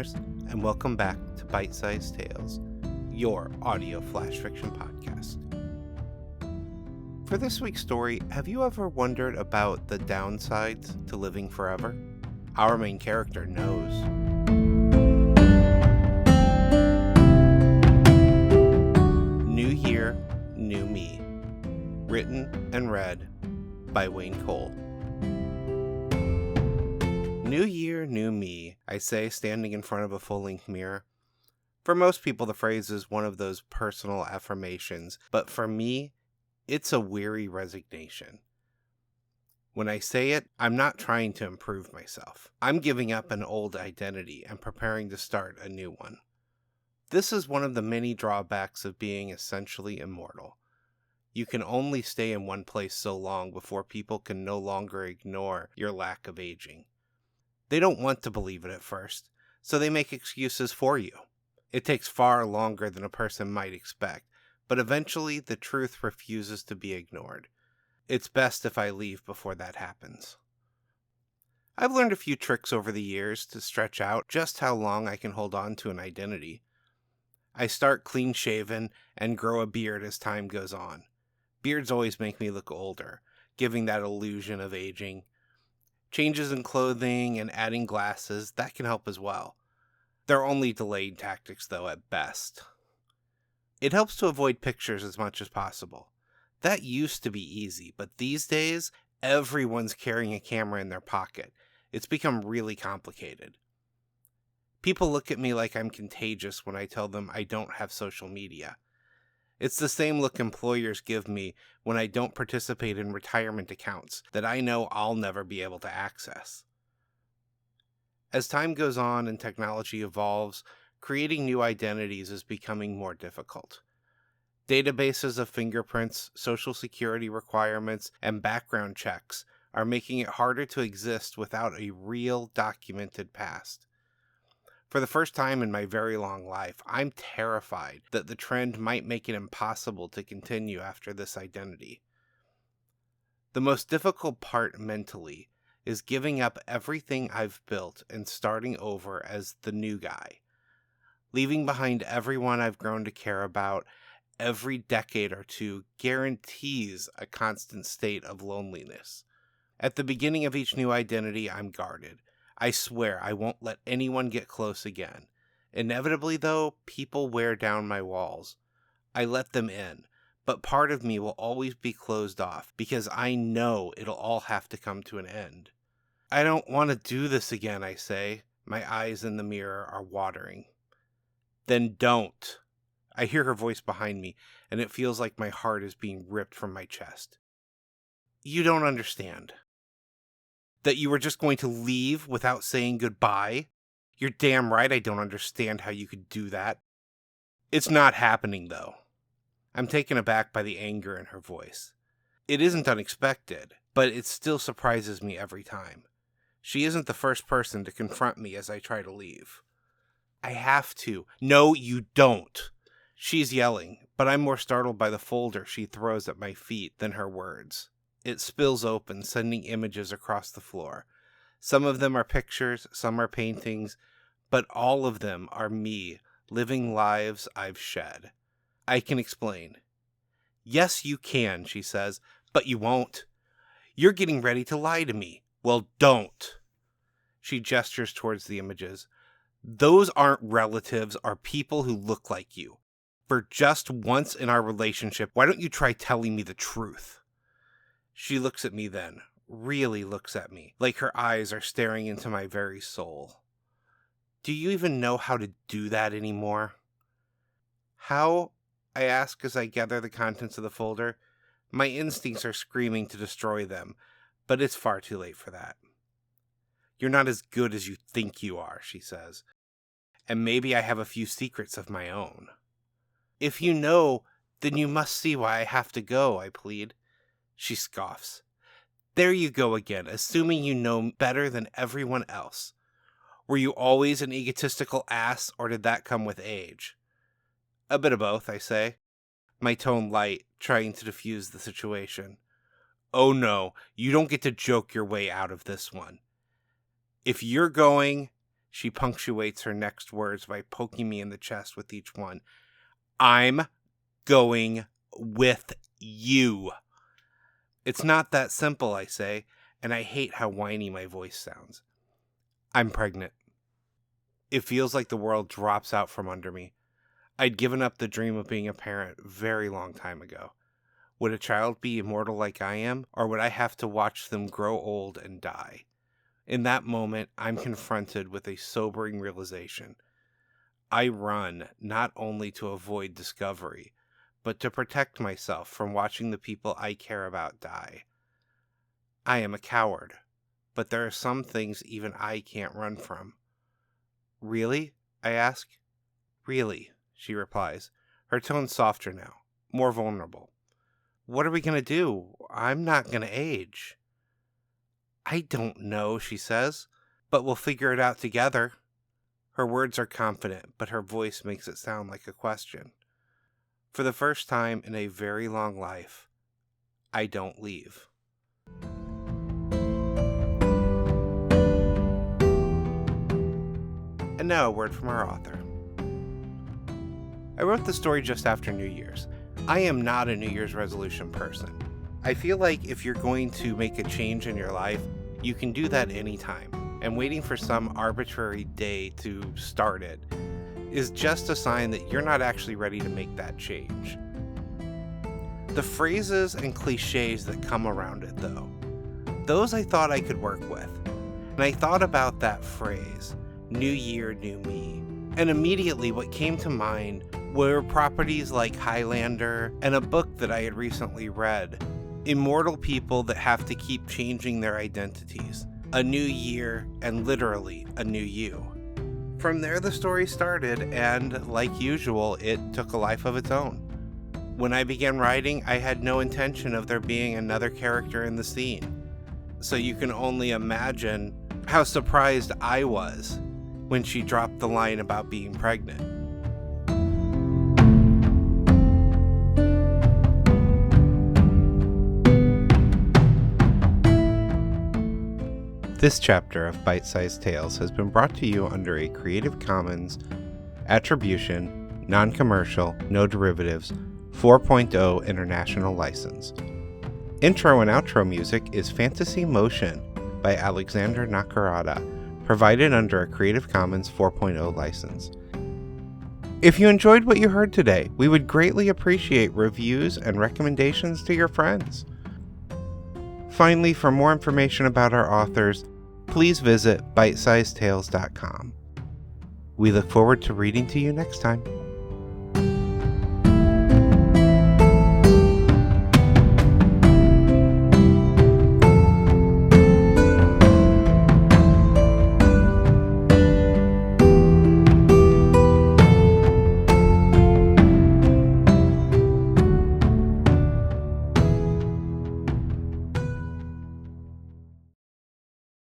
listeners, and welcome back to Bite-Sized Tales, your audio flash fiction podcast. For this week's story, have you ever wondered about the downsides to living forever? Our main character knows. New Year, New Me. Written and read by Wayne Cole. New year, new me, I say, standing in front of a full-length mirror. For most people, the phrase is one of those personal affirmations, but for me, it's a weary resignation. When I say it, I'm not trying to improve myself. I'm giving up an old identity and preparing to start a new one. This is one of the many drawbacks of being essentially immortal. You can only stay in one place so long before people can no longer ignore your lack of aging. They don't want to believe it at first, so they make excuses for you. It takes far longer than a person might expect, but eventually the truth refuses to be ignored. It's best if I leave before that happens. I've learned a few tricks over the years to stretch out just how long I can hold on to an identity. I start clean-shaven and grow a beard as time goes on. Beards always make me look older, giving that illusion of aging. Changes in clothing and adding glasses, that can help as well. They're only delayed tactics, though, at best. It helps to avoid pictures as much as possible. That used to be easy, but these days, everyone's carrying a camera in their pocket. It's become really complicated. People look at me like I'm contagious when I tell them I don't have social media. It's the same look employers give me when I don't participate in retirement accounts that I know I'll never be able to access. As time goes on and technology evolves, creating new identities is becoming more difficult. Databases of fingerprints, social security requirements, and background checks are making it harder to exist without a real documented past. For the first time in my very long life, I'm terrified that the trend might make it impossible to continue after this identity. The most difficult part mentally is giving up everything I've built and starting over as the new guy. Leaving behind everyone I've grown to care about every decade or two guarantees a constant state of loneliness. At the beginning of each new identity, I'm guarded. I swear I won't let anyone get close again. Inevitably, though, people wear down my walls. I let them in, but part of me will always be closed off because I know it'll all have to come to an end. I don't want to do this again, I say. My eyes in the mirror are watering. Then don't. I hear her voice behind me, and it feels like my heart is being ripped from my chest. You don't understand. That you were just going to leave without saying goodbye? You're damn right I don't understand how you could do that. It's not happening, though. I'm taken aback by the anger in her voice. It isn't unexpected, but it still surprises me every time. She isn't the first person to confront me as I try to leave. I have to. No, you don't. She's yelling, but I'm more startled by the folder she throws at my feet than her words. It spills open, sending images across the floor. Some of them are pictures, some are paintings, but all of them are me, living lives I've shed. I can explain. Yes, you can, she says, but you won't. You're getting ready to lie to me. Well, don't. She gestures towards the images. Those aren't relatives or people who look like you. For just once in our relationship, why don't you try telling me the truth? She looks at me then, really looks at me, like her eyes are staring into my very soul. Do you even know how to do that anymore? How? I ask as I gather the contents of the folder. My instincts are screaming to destroy them, but it's far too late for that. You're not as good as you think you are, she says, and maybe I have a few secrets of my own. If you know, then you must see why I have to go, I plead. She scoffs. There you go again, assuming you know better than everyone else. Were you always an egotistical ass, or did that come with age? A bit of both, I say, my tone light, trying to diffuse the situation. Oh no, you don't get to joke your way out of this one. If you're going, She punctuates her next words by poking me in the chest with each one. I'm going with you. It's not that simple, I say, and I hate how whiny my voice sounds. I'm pregnant. It feels like the world drops out from under me. I'd given up the dream of being a parent a very long time ago. Would a child be immortal like I am, or would I have to watch them grow old and die? In that moment, I'm confronted with a sobering realization. I run not only to avoid discovery, but to protect myself from watching the people I care about die. I am a coward, but there are some things even I can't run from. Really? I ask. Really, she replies, her tone softer now, more vulnerable. What are we going to do? I'm not going to age. I don't know, she says, but we'll figure it out together. Her words are confident, but her voice makes it sound like a question. For the first time in a very long life, I don't leave. And now a word from our author. I wrote the story just after New Year's. I am not a New Year's resolution person. I feel like if you're going to make a change in your life, you can do that anytime, and waiting for some arbitrary day to start it is just a sign that you're not actually ready to make that change. The phrases and cliches that come around it, though, those I thought I could work with. And I thought about that phrase, New Year, New Me, and immediately what came to mind were properties like Highlander and a book that I had recently read, Immortal People That Have to Keep Changing Their Identities, a new year and literally a new you. From there the story started, and like usual, it took a life of its own. When I began writing, I had no intention of there being another character in the scene, so you can only imagine how surprised I was when she dropped the line about being pregnant. This chapter of Bite-Sized Tales has been brought to you under a Creative Commons Attribution, Non-Commercial, No Derivatives, 4.0 International License. Intro and outro music is Fantasy Motion by Alexander Nakarada, provided under a Creative Commons 4.0 license. If you enjoyed what you heard today, we would greatly appreciate reviews and recommendations to your friends. Finally, for more information about our authors, please visit bitesizedtales.com. We look forward to reading to you next time.